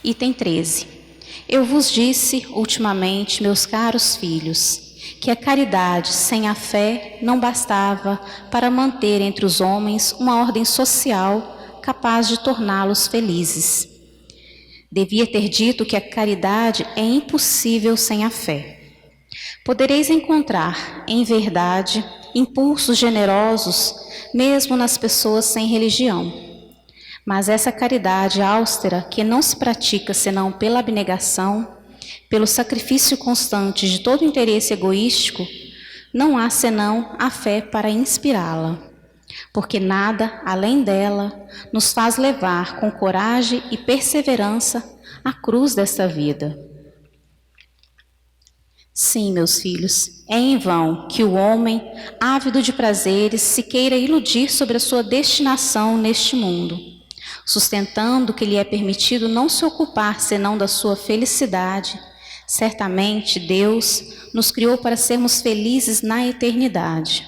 Item 13. Eu vos disse ultimamente, meus caros filhos, que a caridade sem a fé não bastava para manter entre os homens uma ordem social capaz de torná-los felizes. Devia ter dito que a caridade é impossível sem a fé. Podereis encontrar, em verdade, impulsos generosos mesmo nas pessoas sem religião. Mas essa caridade austera, que não se pratica senão pela abnegação, pelo sacrifício constante de todo interesse egoístico, não há senão a fé para inspirá-la, porque nada, além dela, nos faz levar com coragem e perseverança a cruz desta vida. Sim, meus filhos, é em vão que o homem, ávido de prazeres, se queira iludir sobre a sua destinação neste mundo, sustentando que lhe é permitido não se ocupar senão da sua felicidade. Certamente Deus nos criou para sermos felizes na eternidade.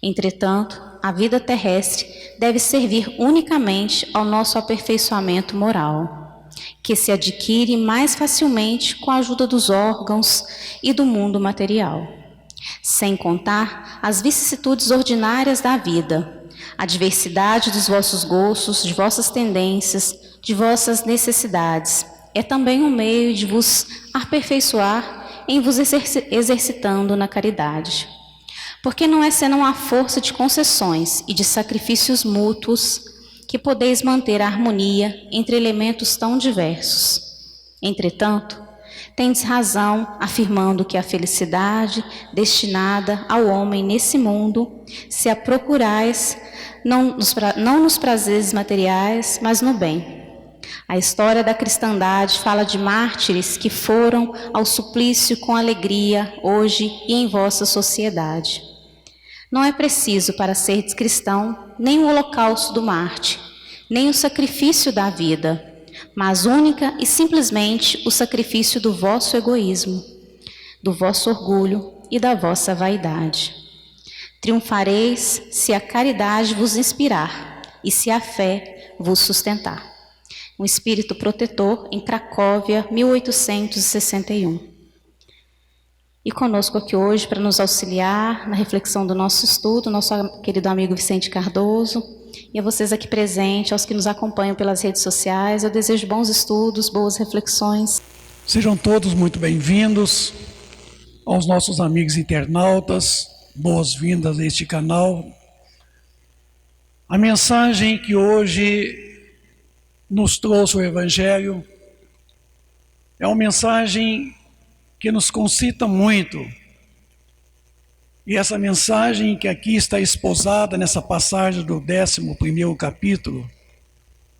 Entretanto, a vida terrestre deve servir unicamente ao nosso aperfeiçoamento moral, que se adquire mais facilmente com a ajuda dos órgãos e do mundo material. Sem contar as vicissitudes ordinárias da vida, a diversidade dos vossos gostos, de vossas tendências, de vossas necessidades, é também um meio de vos aperfeiçoar em vos exercitando na caridade. Porque não é senão a força de concessões e de sacrifícios mútuos que podeis manter a harmonia entre elementos tão diversos. Entretanto, tendes razão afirmando que a felicidade destinada ao homem nesse mundo, se a procurais não nos prazeres materiais, mas no bem. A história da cristandade fala de mártires que foram ao suplício com alegria hoje e em vossa sociedade. Não é preciso para seres cristão nem o holocausto do mártir, nem o sacrifício da vida, mas única e simplesmente o sacrifício do vosso egoísmo, do vosso orgulho e da vossa vaidade. Triunfareis se a caridade vos inspirar e se a fé vos sustentar. Um espírito protetor, em Cracóvia, 1861. E conosco aqui hoje, para nos auxiliar na reflexão do nosso estudo, nosso querido amigo Vicente Cardoso, e a vocês aqui presentes, aos que nos acompanham pelas redes sociais, eu desejo bons estudos, boas reflexões. Sejam todos muito bem-vindos aos nossos amigos internautas, boas-vindas a este canal. A mensagem que hoje nos trouxe o Evangelho é uma mensagem que nos concita muito. E essa mensagem que aqui está esposada nessa passagem do 11º capítulo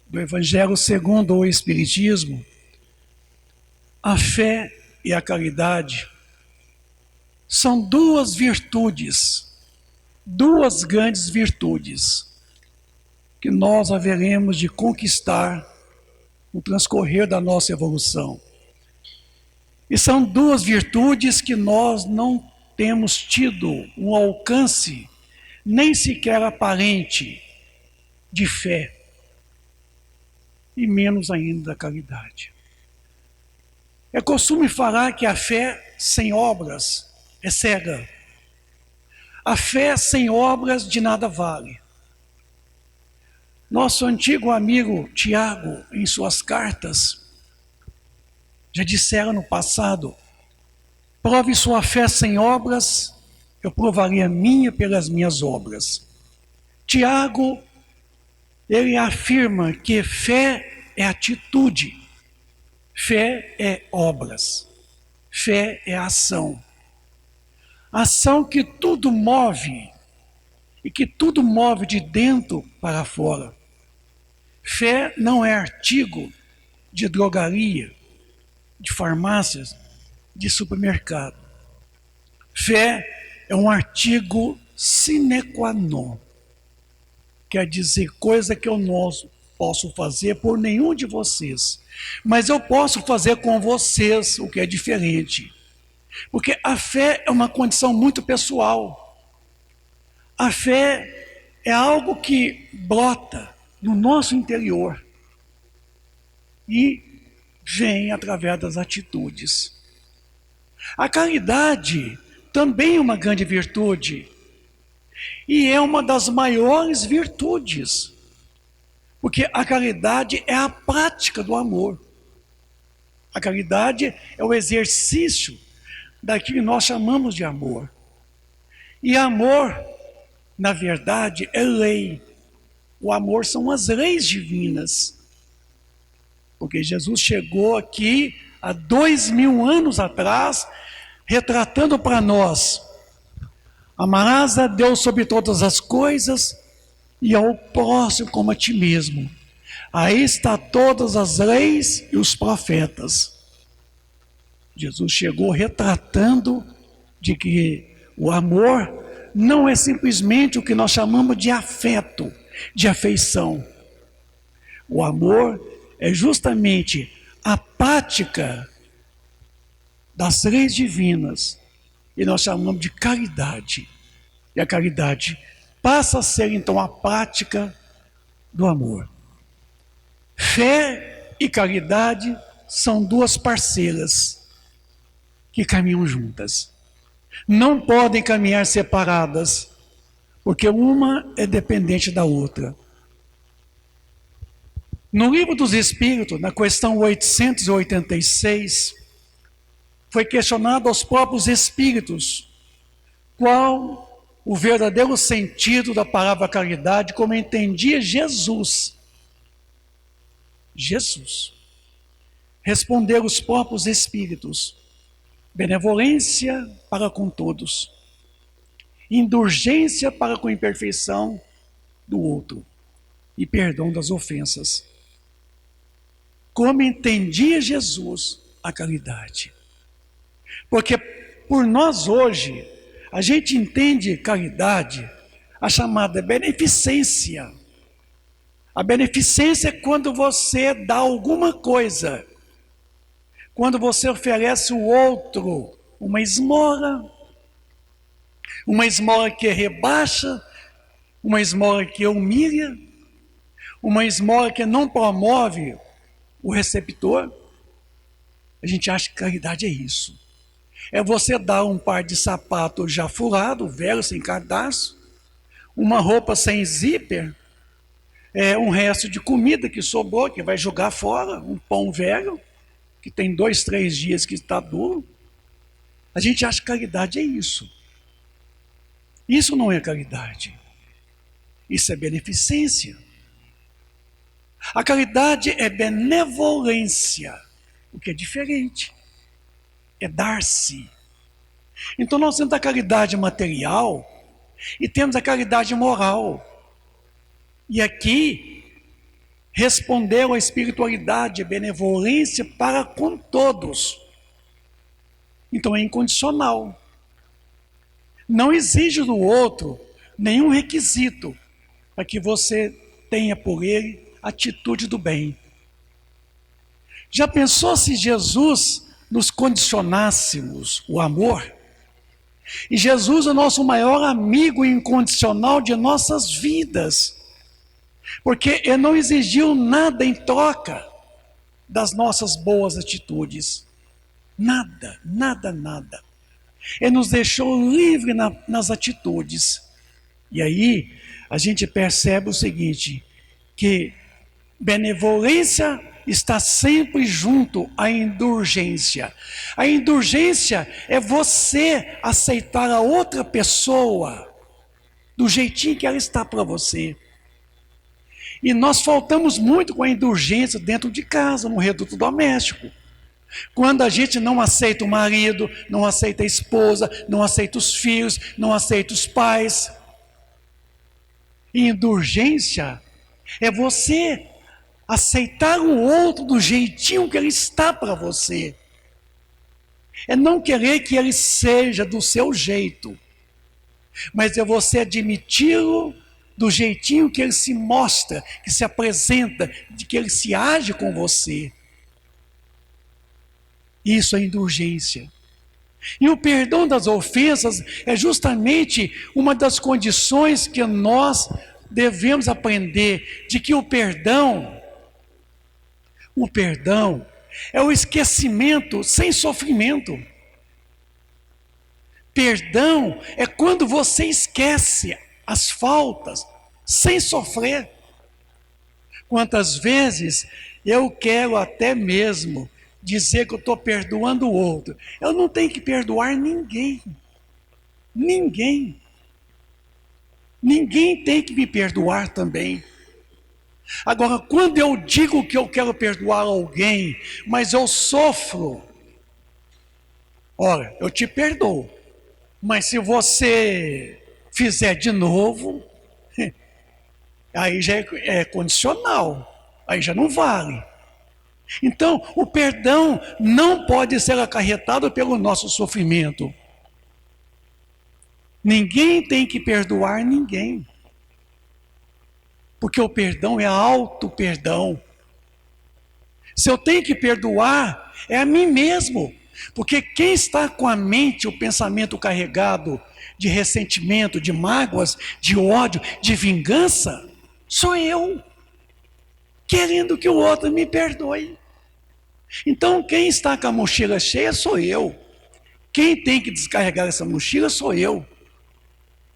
do Evangelho segundo o Espiritismo, a fé e a caridade são duas virtudes, duas grandes virtudes que nós haveremos de conquistar no transcorrer da nossa evolução. E são duas virtudes que nós não temos tido um alcance, nem sequer aparente, de fé, e menos ainda da caridade. É costume falar que a fé sem obras é cega. A fé sem obras de nada vale. Nosso antigo amigo Tiago, em suas cartas, já dissera no passado: prove sua fé sem obras, eu provarei a minha pelas minhas obras. Tiago, ele afirma que fé é atitude, fé é obras, fé é ação. Ação que tudo move, e que tudo move de dentro para fora. Fé não é artigo de drogaria, de farmácias, de supermercado. Fé é um artigo sine qua non. Quer dizer, coisa que eu não posso fazer por nenhum de vocês, mas eu posso fazer com vocês, o que é diferente. Porque a fé é uma condição muito pessoal. A fé é algo que brota no nosso interior. E vem através das atitudes. A caridade também é uma grande virtude, e é uma das maiores virtudes, porque a caridade é a prática do amor. A caridade é o exercício daquilo que nós chamamos de amor. E amor, na verdade, é lei. O amor são as leis divinas. Porque Jesus chegou aqui há 2000 anos atrás, retratando para nós: amarás a Deus sobre todas as coisas e ao próximo como a ti mesmo. Aí está todas as leis e os profetas. Jesus chegou retratando de que o amor não é simplesmente o que nós chamamos de afeto, de afeição. O amor é justamente a prática das leis divinas, e nós chamamos de caridade. E a caridade passa a ser então a prática do amor. Fé e caridade são duas parceiras que caminham juntas. Não podem caminhar separadas, porque uma é dependente da outra. No Livro dos Espíritos, na questão 886, foi questionado aos próprios espíritos qual o verdadeiro sentido da palavra caridade, como entendia Jesus. Jesus. Responderam os próprios espíritos: benevolência para com todos, indulgência para com a imperfeição do outro e perdão das ofensas. Como entendia Jesus a caridade? Porque por nós hoje, a gente entende caridade, a chamada beneficência. A beneficência é quando você dá alguma coisa, quando você oferece ao outro uma esmola que rebaixa, uma esmola que humilha, uma esmola que não promove o receptor. A gente acha que caridade é isso. É você dar um par de sapato já furado, velho, sem cadarço, uma roupa sem zíper, um resto de comida que sobrou, que vai jogar fora, um pão velho, que tem 2, 3 dias que está duro. A gente acha que caridade é isso. Isso não é caridade. Isso é beneficência. A caridade é benevolência, o que é diferente. É dar-se. Então nós temos a caridade material e temos a caridade moral. E aqui respondeu a espiritualidade, a benevolência para com todos. Então é incondicional. Não exige do outro nenhum requisito para que você tenha por ele atitude do bem. Já pensou se Jesus nos condicionássemos o amor? E Jesus é o nosso maior amigo incondicional de nossas vidas, porque Ele não exigiu nada em troca das nossas boas atitudes. Nada, nada, nada. Ele nos deixou livre nas atitudes. E aí a gente percebe o seguinte, que benevolência está sempre junto à indulgência. A indulgência é você aceitar a outra pessoa do jeitinho que ela está para você. E nós faltamos muito com a indulgência dentro de casa, no reduto doméstico. Quando a gente não aceita o marido, não aceita a esposa, não aceita os filhos, não aceita os pais. E indulgência é você aceitar o outro do jeitinho que ele está para você. É não querer que ele seja do seu jeito, mas é você admiti-lo do jeitinho que ele se mostra, que se apresenta, de que ele se age com você. Isso é indulgência. E o perdão das ofensas é justamente uma das condições que nós devemos aprender, de que o perdão é o esquecimento sem sofrimento. Perdão é quando você esquece as faltas sem sofrer. Quantas vezes eu quero até mesmo dizer que eu estou perdoando o outro. Eu não tenho que perdoar ninguém. Ninguém. Ninguém tem que me perdoar também. Agora, quando eu digo que eu quero perdoar alguém, mas eu sofro, ora, eu te perdoo. Mas se você fizer de novo, aí já é condicional, aí já não vale. Então, o perdão não pode ser acarretado pelo nosso sofrimento. Ninguém tem que perdoar ninguém. Porque o perdão é auto-perdão. Se eu tenho que perdoar, é a mim mesmo. Porque quem está com a mente, o pensamento carregado de ressentimento, de mágoas, de ódio, de vingança, sou eu, querendo que o outro me perdoe. Então, quem está com a mochila cheia sou eu. Quem tem que descarregar essa mochila sou eu.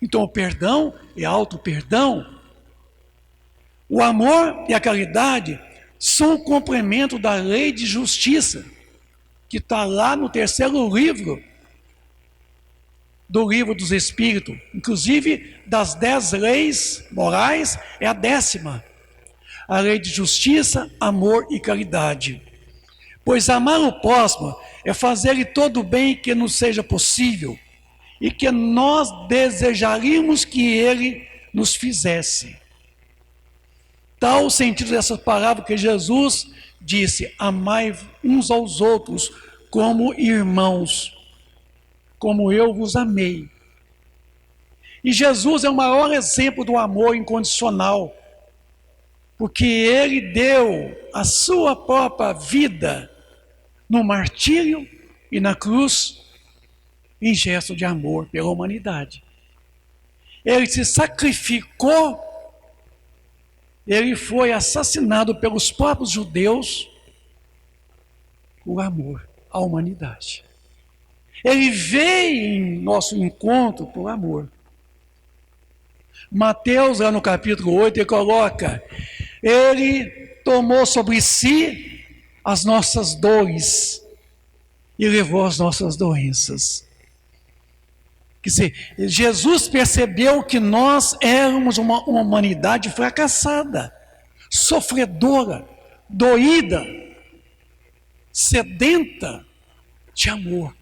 Então, o perdão é auto-perdão. O amor e a caridade são o complemento da lei de justiça, que está lá no terceiro livro do Livro dos Espíritos. Inclusive, das 10 leis morais, é a 10ª. A lei de justiça, amor e caridade. Pois amar o próximo é fazer-lhe todo o bem que nos seja possível e que nós desejaríamos que ele nos fizesse. Tal o sentido dessas palavras que Jesus disse: amai uns aos outros como irmãos, como eu vos amei. E Jesus é o maior exemplo do amor incondicional, porque ele deu a sua própria vida no martírio e na cruz, em gesto de amor pela humanidade. Ele se sacrificou, ele foi assassinado pelos próprios judeus por amor à humanidade. Ele veio em nosso encontro por amor. Mateus, lá no capítulo 8, ele coloca: ele tomou sobre si as nossas dores e levou as nossas doenças. Quer dizer, Jesus percebeu que nós éramos uma humanidade fracassada, sofredora, doída, sedenta de amor.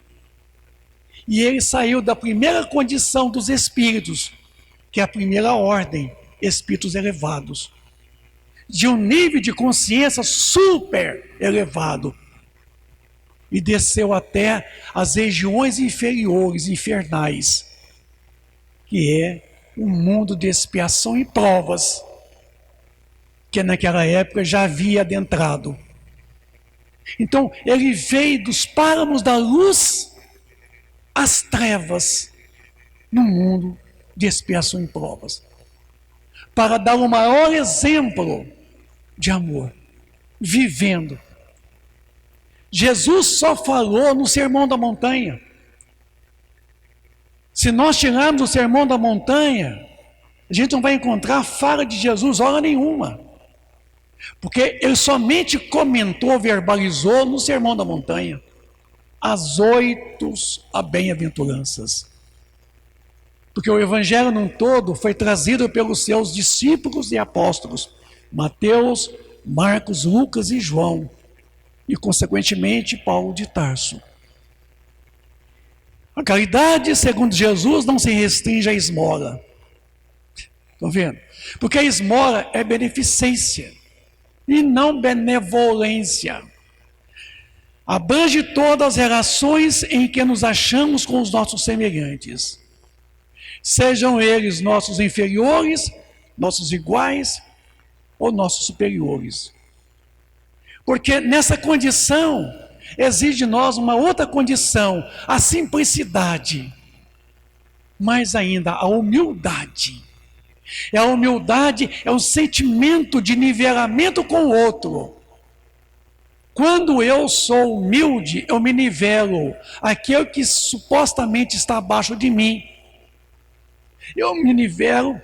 E ele saiu da primeira condição dos espíritos, que é a primeira ordem, espíritos elevados, de um nível de consciência super elevado, e desceu até as regiões inferiores, infernais, que é um mundo de expiação e provas, que naquela época já havia adentrado. Então, ele veio dos páramos da luz às trevas, no mundo de expiação e provas, para dar o maior exemplo de amor, vivendo. Jesus só falou no Sermão da Montanha. Se nós tirarmos o Sermão da Montanha, a gente não vai encontrar a fala de Jesus hora nenhuma. Porque ele somente comentou, verbalizou no Sermão da Montanha as 8 bem-aventuranças. Porque o Evangelho num todo foi trazido pelos seus discípulos e apóstolos, Mateus, Marcos, Lucas e João, e consequentemente Paulo de Tarso. A caridade, segundo Jesus, não se restringe à esmola. Estão vendo? Porque a esmola é beneficência e não benevolência. Abrange todas as relações em que nos achamos com os nossos semelhantes. Sejam eles nossos inferiores, nossos iguais ou nossos superiores. Porque nessa condição exige de nós uma outra condição, a simplicidade, mais ainda a humildade. A humildade é um sentimento de nivelamento com o outro. Quando eu sou humilde, eu me nivelo. Aquele que supostamente está abaixo de mim, eu me nivelo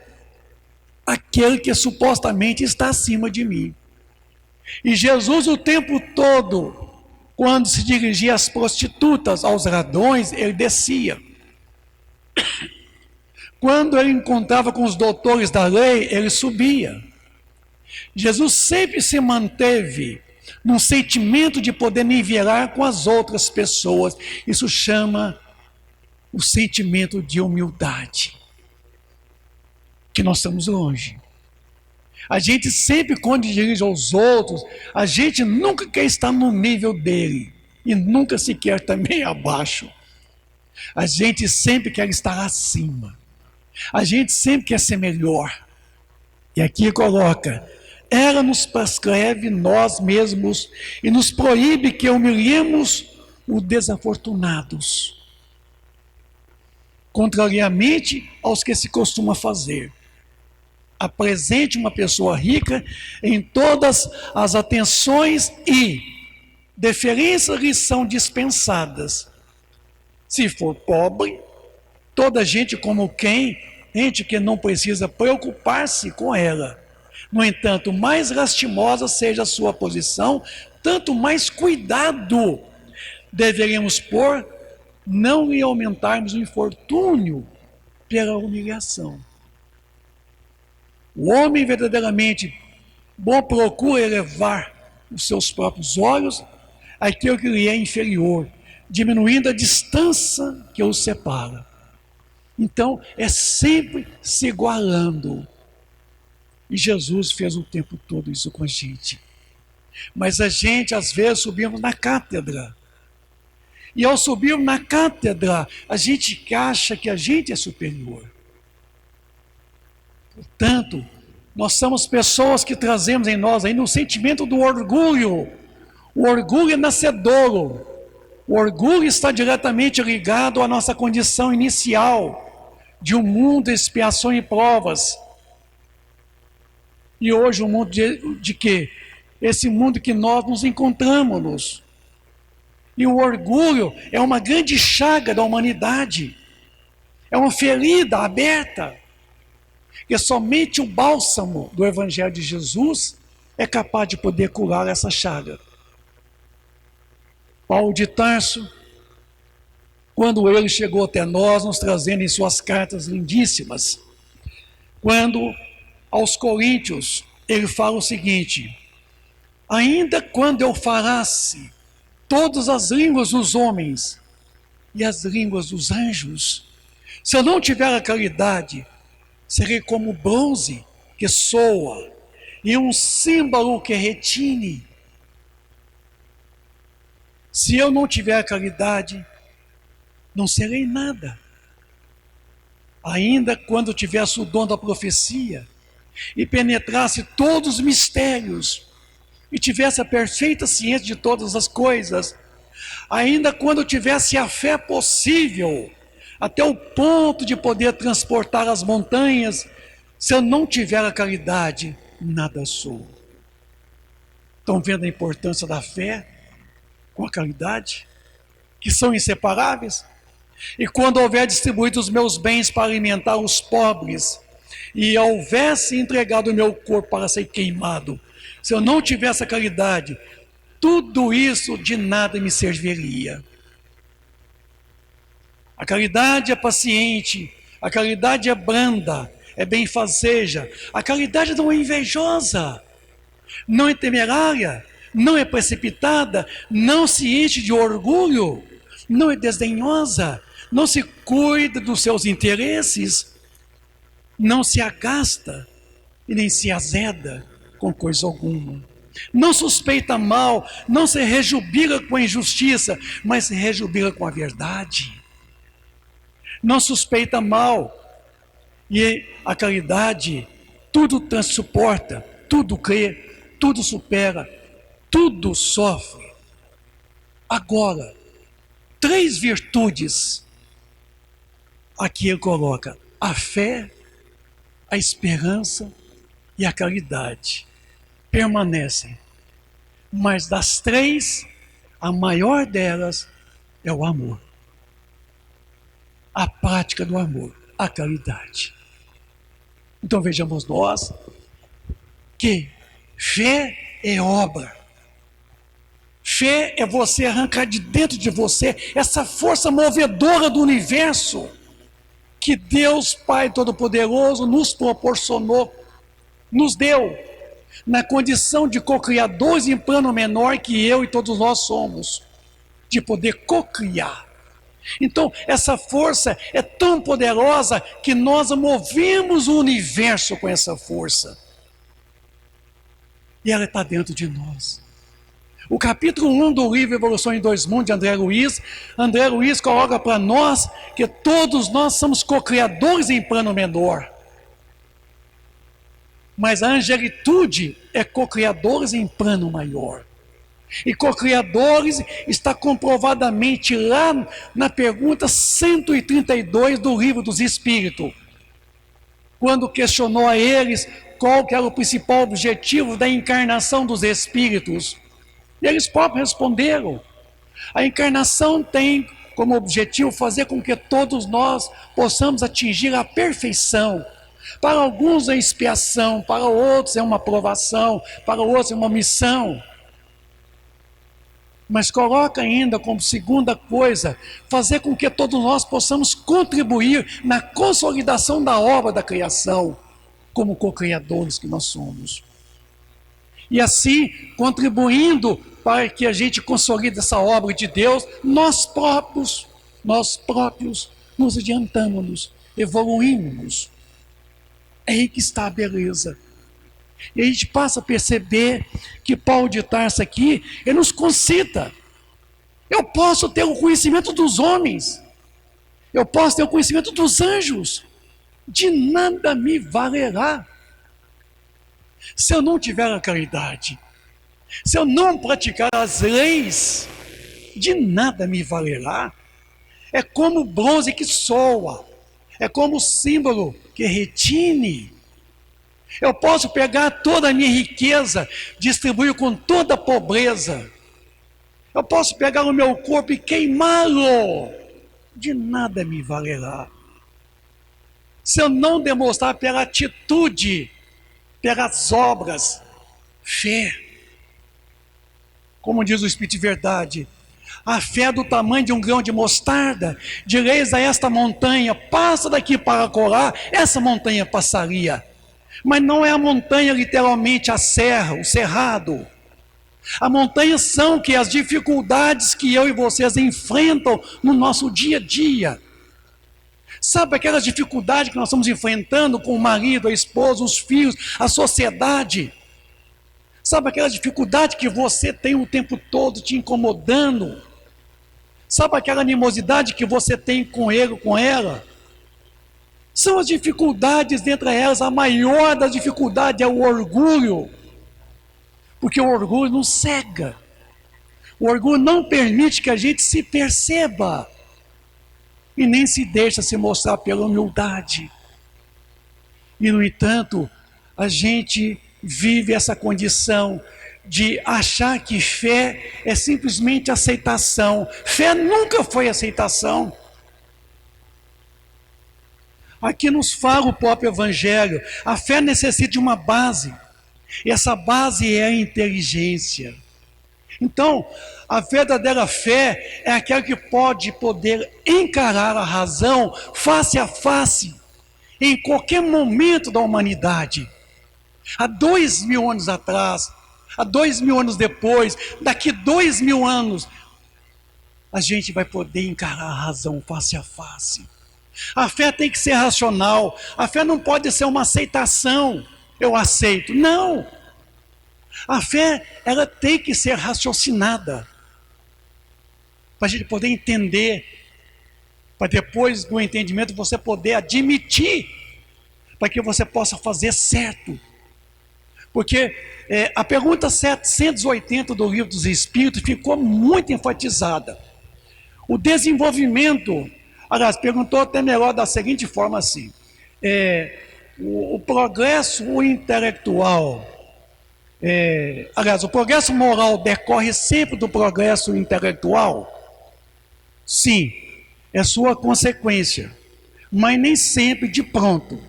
aquele que supostamente está acima de mim. E Jesus o tempo todo, quando se dirigia às prostitutas, aos ladrões, ele descia. Quando ele encontrava com os doutores da lei, ele subia. Jesus sempre se manteve num sentimento de poder nivelar com as outras pessoas. Isso chama o sentimento de humildade, que nós estamos longe. A gente sempre, quando dirige aos outros, a gente nunca quer estar no nível dele e nunca se quer também abaixo. A gente sempre quer estar acima. A gente sempre quer ser melhor. E aqui coloca: ela nos prescreve nós mesmos e nos proíbe que humilhemos os desafortunados, contrariamente aos que se costuma fazer. Apresente uma pessoa rica em todas as atenções e deferências lhe são dispensadas. Se for pobre, toda gente como quem, gente que não precisa preocupar-se com ela. No entanto, mais lastimosa seja a sua posição, tanto mais cuidado deveremos pôr, não lhe aumentarmos o infortúnio pela humilhação. O homem verdadeiramente bom procura elevar os seus próprios olhos àquilo que lhe é inferior, diminuindo a distância que os separa. Então, é sempre se igualando. E Jesus fez o tempo todo isso com a gente. Mas a gente, às vezes, subimos na cátedra. E ao subirmos na cátedra, a gente acha que a gente é superior. Portanto, nós somos pessoas que trazemos em nós ainda um sentimento do orgulho. O orgulho é nascedouro. O orgulho está diretamente ligado à nossa condição inicial de um mundo de expiação e provas. E hoje um mundo de quê? Esse mundo que nós nos encontramos. E o orgulho é uma grande chaga da humanidade. É uma ferida aberta. Que somente o bálsamo do Evangelho de Jesus é capaz de poder curar essa chaga. Paulo de Tarso, quando ele chegou até nós, nos trazendo em suas cartas lindíssimas, quando aos Coríntios ele fala o seguinte: ainda quando eu falasse todas as línguas dos homens e as línguas dos anjos, se eu não tiver a caridade, serei como bronze que soa e um símbolo que retine. Se eu não tiver a caridade, não serei nada. Ainda quando tivesse o dom da profecia e penetrasse todos os mistérios e tivesse a perfeita ciência de todas as coisas, ainda quando tivesse a fé possível, até o ponto de poder transportar as montanhas, se eu não tiver a caridade, nada sou. Estão vendo a importância da fé com a caridade? Que são inseparáveis? E quando houver distribuído os meus bens para alimentar os pobres, e houvesse entregado o meu corpo para ser queimado, se eu não tivesse a caridade, tudo isso de nada me serviria. A caridade é paciente, a caridade é branda, é benfazeja, a caridade não é invejosa, não é temerária, não é precipitada, não se enche de orgulho, não é desdenhosa, não se cuida dos seus interesses, não se agasta e nem se azeda com coisa alguma. Não suspeita mal, não se rejubila com a injustiça, mas se rejubila com a verdade. Não suspeita mal. E a caridade tudo suporta, tudo crê, tudo supera, tudo sofre. Agora, 3 virtudes aqui ele coloca: a fé, a esperança e a caridade permanecem. Mas das três, a maior delas é o amor. A prática do amor, a caridade. Então vejamos nós que fé é obra. Fé é você arrancar de dentro de você essa força movedora do universo que Deus Pai Todo-Poderoso nos proporcionou, nos deu, na condição de co-criadores em plano menor que eu e todos nós somos, de poder co-criar. Então, essa força é tão poderosa que nós movemos o universo com essa força. E ela está dentro de nós. O capítulo 1 do livro Evolução em Dois Mundos, de André Luiz coloca para nós que todos nós somos co-criadores em plano menor. Mas a angelitude é co-criadores em plano maior. E co-criadores está comprovadamente lá na pergunta 132 do Livro dos Espíritos, quando questionou a eles qual que era o principal objetivo da encarnação dos espíritos. E eles próprios responderam: a encarnação tem como objetivo fazer com que todos nós possamos atingir a perfeição. Para alguns é expiação, para outros é uma aprovação, para outros é uma missão. Mas coloca ainda como segunda coisa, fazer com que todos nós possamos contribuir na consolidação da obra da criação, como co-criadores que nós somos. E assim, contribuindo para que a gente consolide essa obra de Deus, nós próprios nos adiantamos, evoluímos. É aí que está a beleza. E a gente passa a perceber que Paulo de Tarso aqui, ele nos concita. Eu posso ter o conhecimento dos homens, eu posso ter o conhecimento dos anjos, de nada me valerá se eu não tiver a caridade, se eu não praticar as leis, de nada me valerá. É como o bronze que soa, é como o símbolo que retine. Eu posso pegar toda a minha riqueza, distribuir com toda a pobreza. Eu posso pegar o meu corpo e queimá-lo, de nada me valerá se eu não demonstrar pela atitude, pelas obras, fé. Como diz o Espírito de Verdade, a fé é do tamanho de um grão de mostarda. Direis a esta montanha: passa daqui para colar, essa montanha passaria. Mas não é a montanha literalmente a serra, o cerrado. A montanha são que as dificuldades que eu e vocês enfrentam no nosso dia a dia. Sabe aquelas dificuldades que nós estamos enfrentando com o marido, a esposa, os filhos, a sociedade? Sabe aquela dificuldade que você tem o tempo todo te incomodando? Sabe aquela animosidade que você tem com ele, com ela? São as dificuldades, dentre elas, a maior das dificuldades é o orgulho. Porque o orgulho nos cega. O orgulho não permite que a gente se perceba. E nem se deixa se mostrar pela humildade. E, no entanto, a gente vive essa condição de achar que fé é simplesmente aceitação. Fé nunca foi aceitação. Aqui nos fala o próprio Evangelho, a fé necessita de uma base. E essa base é a inteligência. Então, a verdadeira fé é aquela que pode poder encarar a razão face a face, em qualquer momento da humanidade. Há 2000 anos atrás, há 2000 anos depois, daqui 2000 anos, a gente vai poder encarar a razão face a face. A fé tem que ser racional, a fé não pode ser uma aceitação, eu aceito, não. A fé, ela tem que ser raciocinada, para a gente poder entender, para depois do entendimento você poder admitir, para que você possa fazer certo. Porque a pergunta 780 do Livro dos Espíritos ficou muito enfatizada. O desenvolvimento, aliás, perguntou até melhor da seguinte forma assim, o progresso intelectual Aliás, o progresso moral decorre sempre do progresso intelectual? Sim, é sua consequência, mas nem sempre de pronto.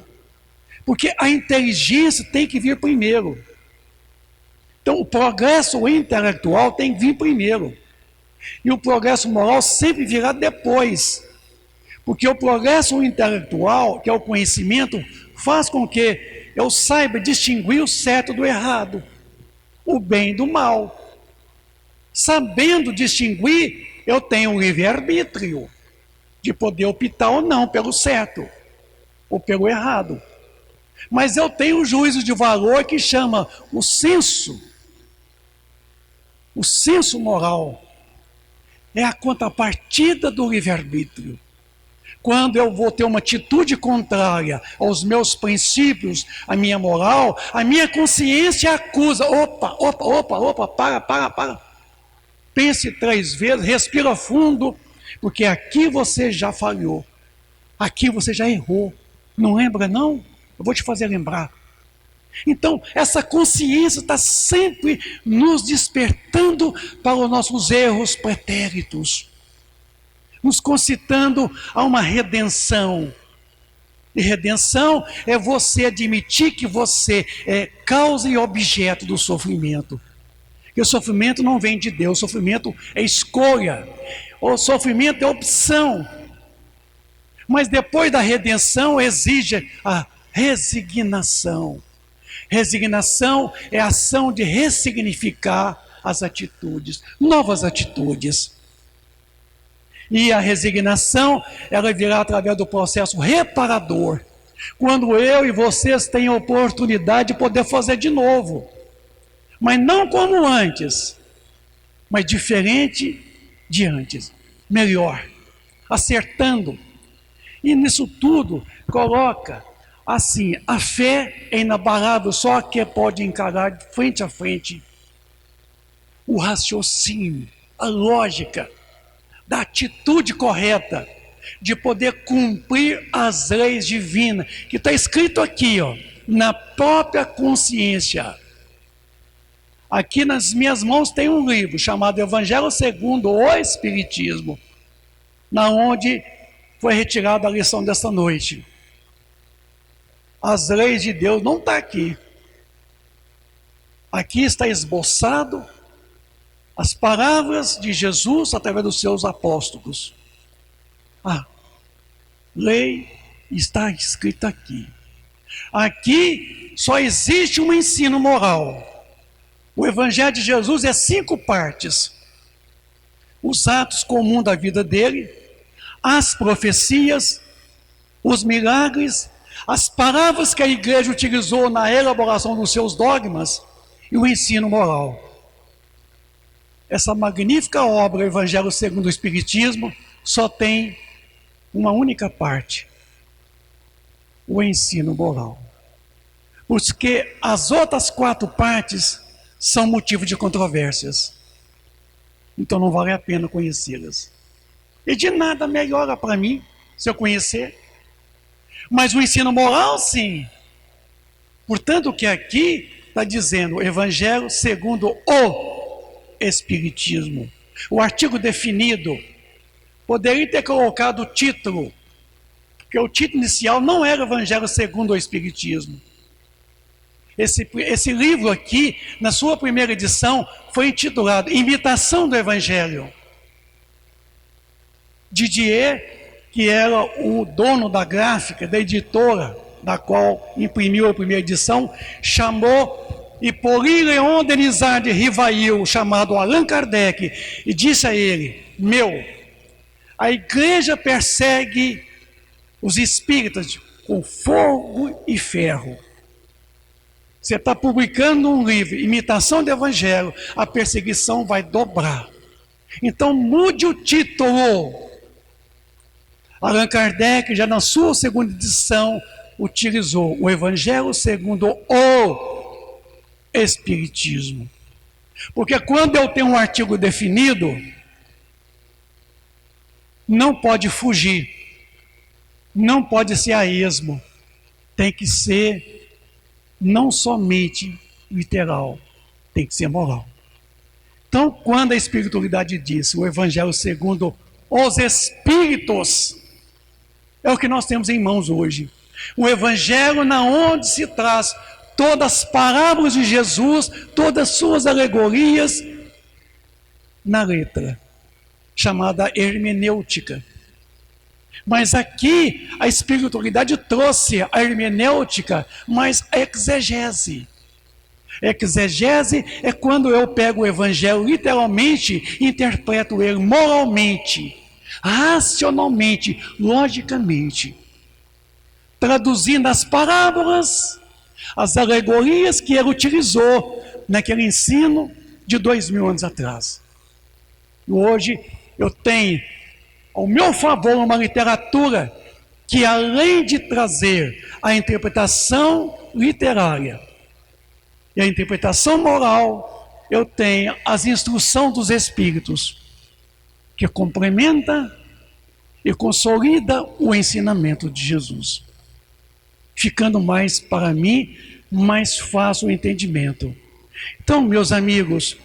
Porque a inteligência tem que vir primeiro. Então, o progresso intelectual tem que vir primeiro. E o progresso moral sempre virá depois. Porque o progresso intelectual, que é o conhecimento, faz com que eu saiba distinguir o certo do errado, o bem do mal. Sabendo distinguir, eu tenho um livre-arbítrio de poder optar ou não pelo certo ou pelo errado. Mas eu tenho um juízo de valor que chama o senso moral. É a contrapartida do livre-arbítrio. Quando eu vou ter uma atitude contrária aos meus princípios, à minha moral, a minha consciência acusa. Opa, para. Pense 3 vezes, respira fundo, porque aqui você já falhou. Aqui você já errou. Não lembra, não? Eu vou te fazer lembrar. Então, essa consciência está sempre nos despertando para os nossos erros pretéritos, nos concitando a uma redenção. E redenção é você admitir que você é causa e objeto do sofrimento. Que o sofrimento não vem de Deus, o sofrimento é escolha, o sofrimento é opção. Mas depois da redenção exige a resignação. Resignação é a ação de ressignificar as atitudes, novas atitudes. E a resignação, ela virá através do processo reparador. Quando eu e vocês têm a oportunidade de poder fazer de novo. Mas não como antes, mas diferente de antes. Melhor, acertando. E nisso tudo, coloca assim, a fé é inabalável, só que pode encarar frente a frente o raciocínio, a lógica, da atitude correta, de poder cumprir as leis divinas, que está escrito aqui, ó, na própria consciência. Aqui nas minhas mãos tem um livro chamado Evangelho segundo o Espiritismo, na onde foi retirada a lição dessa noite. As leis de Deus não está aqui. Aqui está esboçado as palavras de Jesus através dos seus apóstolos. A lei está escrita aqui. Aqui só existe um ensino moral. O Evangelho de Jesus é 5 partes. Os atos comuns da vida dele, as profecias, os milagres, as palavras que a igreja utilizou na elaboração dos seus dogmas e o ensino moral. Essa magnífica obra, Evangelho segundo o Espiritismo, só tem uma única parte: o ensino moral. Porque as outras 4 partes são motivo de controvérsias. Então não vale a pena conhecê-las. E de nada melhora para mim se eu conhecer. Mas o ensino moral, sim. Portanto, o que aqui está dizendo, Evangelho segundo o Espiritismo. O artigo definido, poderia ter colocado o título, porque o título inicial não era Evangelho segundo o Espiritismo. Esse livro aqui, na sua primeira edição, foi intitulado Imitação do Evangelho. Didier, que era o dono da gráfica, da editora, da qual imprimiu a primeira edição, chamou Hippolyte Léon Denisard de Rivail, chamado Allan Kardec, e disse a ele: a igreja persegue os espíritas com fogo e ferro. Você está publicando um livro, Imitação do Evangelho, a perseguição vai dobrar. Então mude o título. Allan Kardec, já na sua segunda edição, utilizou o Evangelho segundo o Espiritismo. Porque quando eu tenho um artigo definido, não pode fugir, não pode ser a esmo, tem que ser não somente literal, tem que ser moral. Então, quando a espiritualidade diz o Evangelho segundo os Espíritos, é o que nós temos em mãos hoje. O Evangelho na onde se traz todas as parábolas de Jesus, todas as suas alegorias, na letra, chamada hermenêutica. Mas aqui a espiritualidade trouxe a hermenêutica, mas a exegese. Exegese é quando eu pego o Evangelho literalmente e interpreto ele moralmente, racionalmente, logicamente, traduzindo as parábolas, as alegorias que ele utilizou naquele ensino de 2000 anos atrás. E hoje eu tenho ao meu favor uma literatura que, além de trazer a interpretação literária e a interpretação moral, eu tenho as instruções dos Espíritos, que complementa e consolida o ensinamento de Jesus, ficando mais, para mim, mais fácil o entendimento. Então, meus amigos,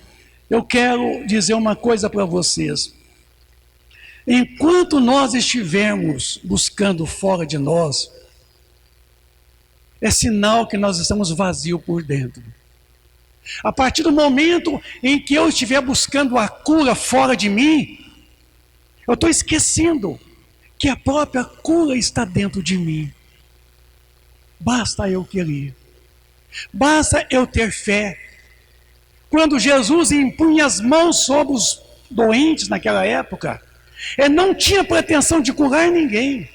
eu quero dizer uma coisa para vocês. Enquanto nós estivermos buscando fora de nós, é sinal que nós estamos vazios por dentro. A partir do momento em que eu estiver buscando a cura fora de mim, eu estou esquecendo que a própria cura está dentro de mim. Basta eu querer. Basta eu ter fé. Quando Jesus impunha as mãos sobre os doentes naquela época, ele não tinha pretensão de curar ninguém,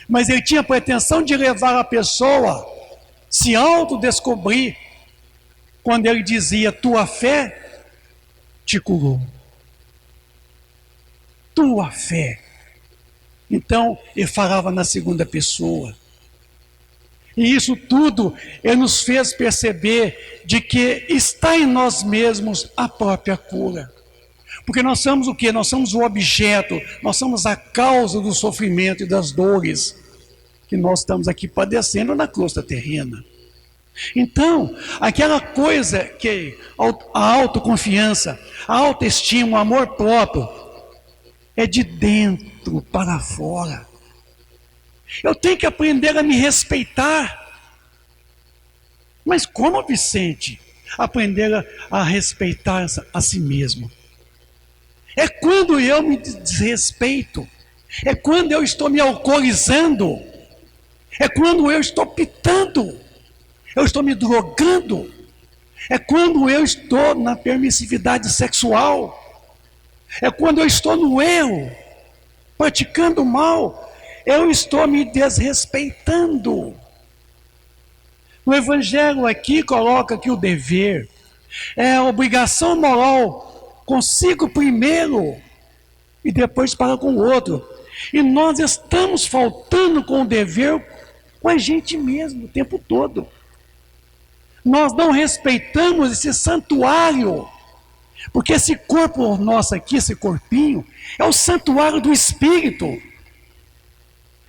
mas ele tinha pretensão de levar a pessoa a se autodescobrir, quando ele dizia: tua fé te curou. Tua fé. Então, ele falava na segunda pessoa. E isso tudo ele nos fez perceber de que está em nós mesmos a própria cura. Porque nós somos o quê? Nós somos o objeto, nós somos a causa do sofrimento e das dores que nós estamos aqui padecendo na crosta terrena. Então, aquela coisa que a autoconfiança, a autoestima, o amor próprio, é de dentro para fora. Eu tenho que aprender a me respeitar. Mas como, Vicente? Aprender a respeitar a si mesmo. É quando eu me desrespeito. É quando eu estou me alcoolizando. É quando eu estou pitando. Eu estou me drogando. É quando eu estou na permissividade sexual. É quando eu estou no erro, praticando o mal. Eu estou me desrespeitando. No Evangelho aqui coloca que o dever é a obrigação moral consigo primeiro e depois para com o outro. E nós estamos faltando com o dever com a gente mesmo o tempo todo. Nós não respeitamos esse santuário, porque esse corpo nosso aqui, esse corpinho, é o santuário do Espírito.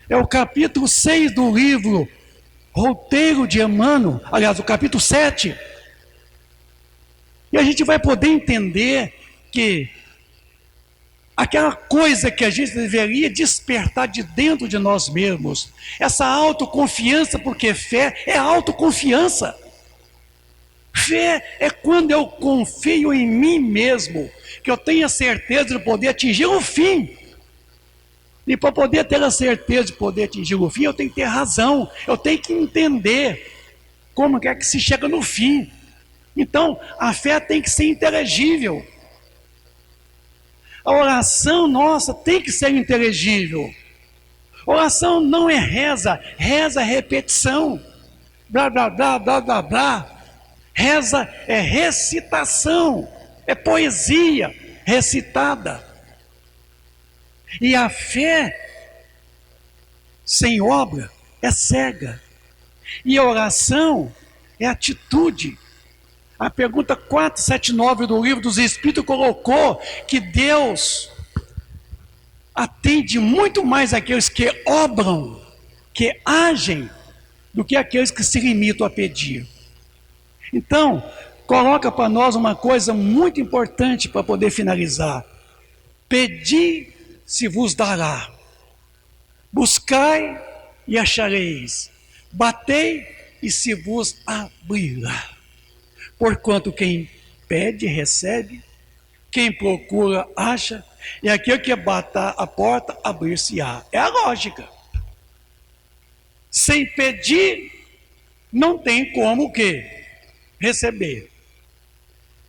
É o capítulo 6 do livro Roteiro de Emmanuel, aliás, o capítulo 7. E a gente vai poder entender que aquela coisa que a gente deveria despertar de dentro de nós mesmos, essa autoconfiança, porque fé é autoconfiança. Fé é quando eu confio em mim mesmo, que eu tenho a certeza de poder atingir o fim. E para poder ter a certeza de poder atingir o fim, eu tenho que ter razão, eu tenho que entender como é que se chega no fim. Então, a fé tem que ser inteligível. A oração nossa tem que ser inteligível. Oração não é reza, reza é repetição. Blá, blá, blá, blá, blá, blá. Reza é recitação, é poesia recitada. E a fé sem obra é cega. E a oração é atitude. A pergunta 479 do Livro dos Espíritos colocou que Deus atende muito mais aqueles que obram, que agem, do que aqueles que se limitam a pedir. Então, coloca para nós uma coisa muito importante para poder finalizar. Pedi, se vos dará. Buscai e achareis. Batei e se vos abrirá. Porquanto quem pede, recebe. Quem procura, acha. E aquele que bater a porta, abrir-se-á. É a lógica. Sem pedir, não tem como o quê? Receber.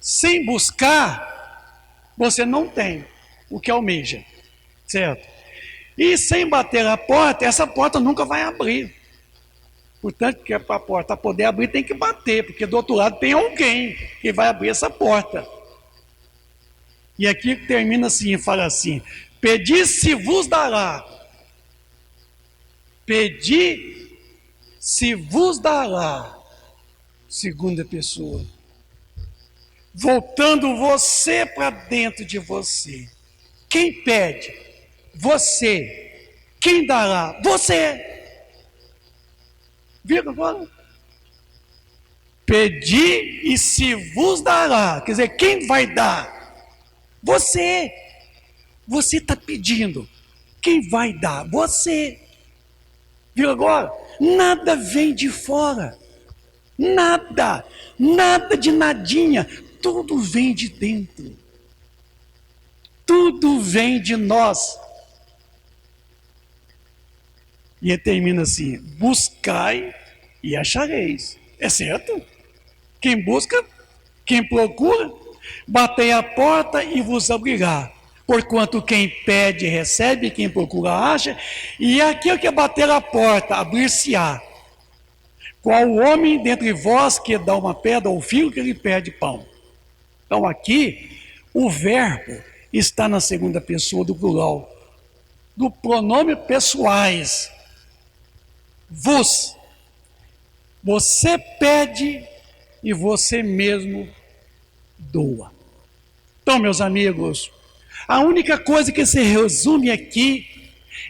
Sem buscar, você não tem o que almeja, certo? E sem bater a porta, essa porta nunca vai abrir. Portanto, que para a porta poder abrir, tem que bater, porque do outro lado tem alguém que vai abrir essa porta. E aqui termina assim, fala assim: pedi, se vos dará. Pedi, se vos dará. Segunda pessoa. Voltando você para dentro de você. Quem pede? Você. Quem dará? Você. Viu agora? Pedi e se vos dará. Quer dizer, quem vai dar? Você. Você está pedindo. Quem vai dar? Você. Viu agora? Nada vem de fora. Nada. Nada de nadinha. Tudo vem de dentro. Tudo vem de nós. E ele termina assim: buscai e achareis. É certo? Quem busca, quem procura, batei a porta e vos abrirá. Porquanto quem pede, recebe, quem procura, acha. E aquele que bater a porta, abrir-se-á. Qual o homem dentre vós que dá uma pedra ao filho que lhe pede pão? Então aqui, o verbo está na segunda pessoa do plural, do pronome pessoais. Vos. Você pede e você mesmo doa. Então, meus amigos, a única coisa que se resume aqui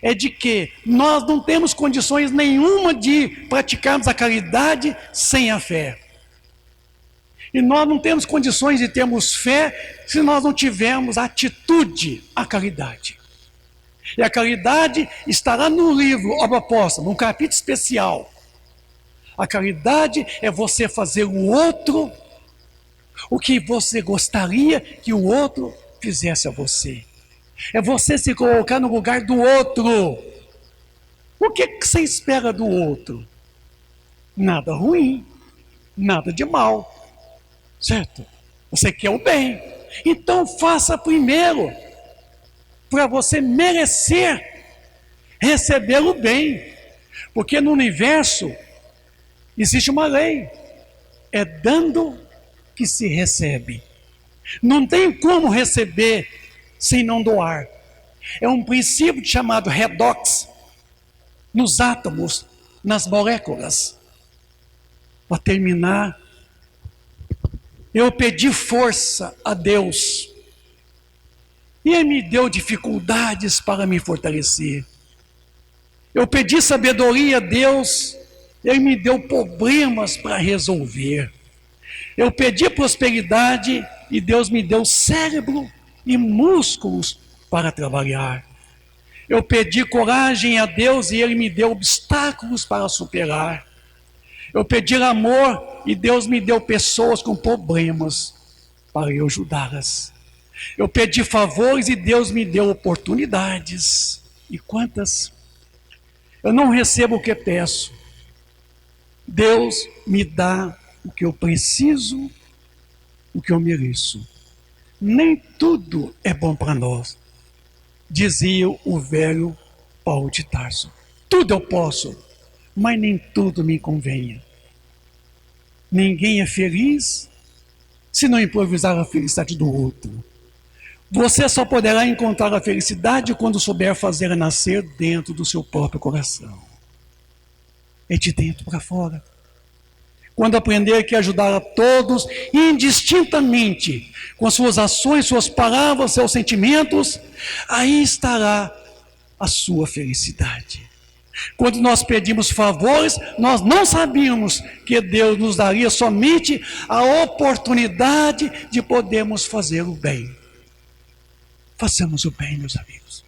é de que nós não temos condições nenhuma de praticarmos a caridade sem a fé. E nós não temos condições de termos fé se nós não tivermos atitude à caridade. E a caridade estará no livro Obra Apóstola, num capítulo especial. A caridade é você fazer o outro o que você gostaria que o outro fizesse a você. É você se colocar no lugar do outro. O que você espera do outro? Nada ruim, nada de mal. Certo? Você quer o bem. Então faça primeiro, para você merecer receber o bem. Porque no universo existe uma lei. É dando que se recebe. Não tem como receber sem não doar. É um princípio chamado redox nos átomos, nas moléculas. Para terminar, eu pedi força a Deus e Ele me deu dificuldades para me fortalecer. Eu pedi sabedoria a Deus, Ele me deu problemas para resolver. Eu pedi prosperidade e Deus me deu cérebro e músculos para trabalhar. Eu pedi coragem a Deus e Ele me deu obstáculos para superar. Eu pedi amor e Deus me deu pessoas com problemas para eu ajudá-las. Eu pedi favores e Deus me deu oportunidades. E quantas? Eu não recebo o que peço. Deus me dá o que eu preciso, o que eu mereço. Nem tudo é bom para nós, dizia o velho Paulo de Tarso. Tudo eu posso, mas nem tudo me convenha. Ninguém é feliz se não improvisar a felicidade do outro. Você só poderá encontrar a felicidade quando souber fazê-la nascer dentro do seu próprio coração. É de dentro para fora. Quando aprender que ajudar a todos indistintamente, com suas ações, suas palavras, seus sentimentos, aí estará a sua felicidade. Quando nós pedimos favores, nós não sabíamos que Deus nos daria somente a oportunidade de podermos fazer o bem. Façamos o bem, meus amigos.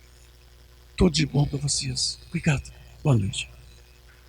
Tudo de bom para vocês. Obrigado. Boa noite.